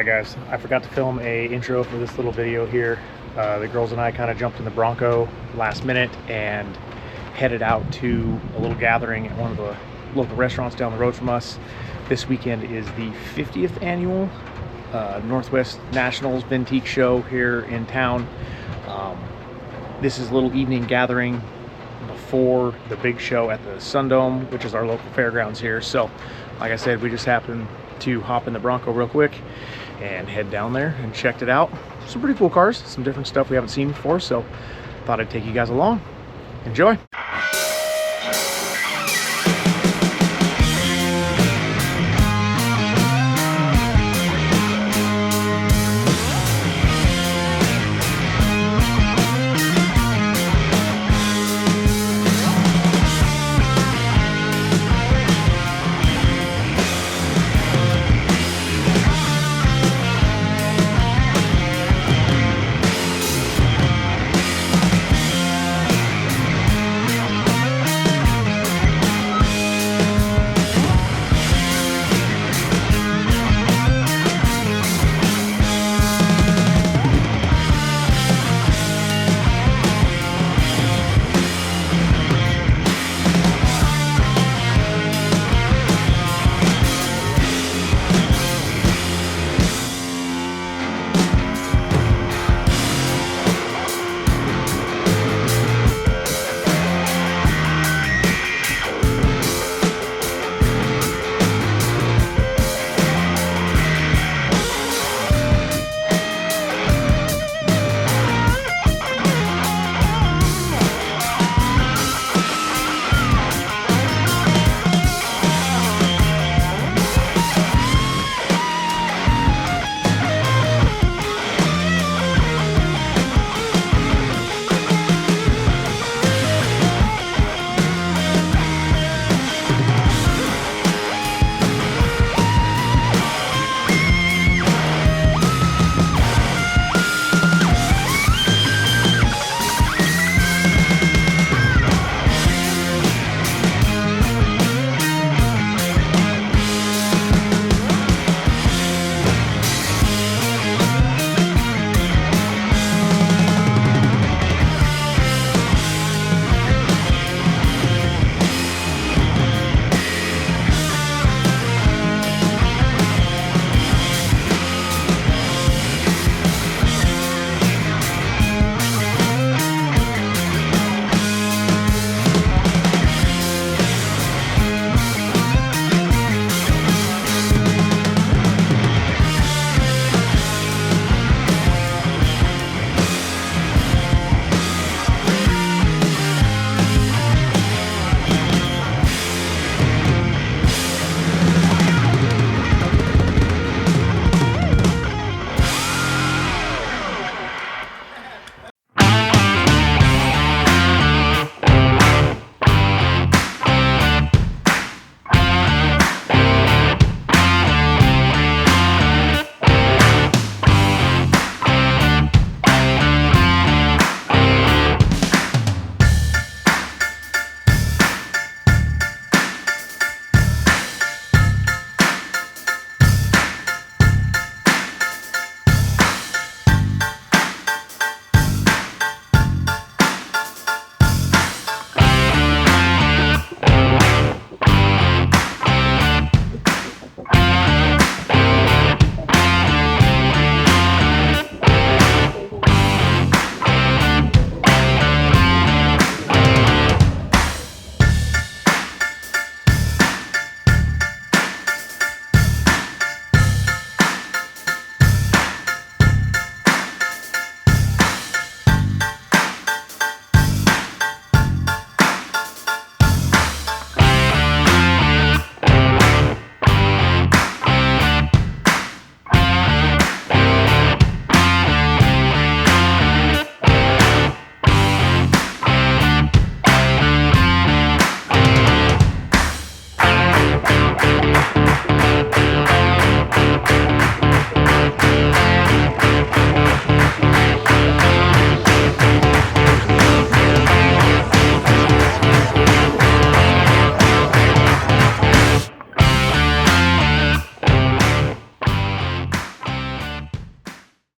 Alright guys, I forgot to film a intro for this little video here. The girls and I kind of jumped in the Bronco last minute and headed out to a little gathering at one of the local restaurants down the road from us. This weekend is the 50th annual Northwest Nationals Vintique show here in town. This is a little evening gathering before the big show at the Sundome, which is our local fairgrounds here. So like I said, we just happened to hop in the Bronco real quick and head down there and checked it out. Some pretty cool cars, some different stuff we haven't seen before, so thought I'd take you guys along. Enjoy.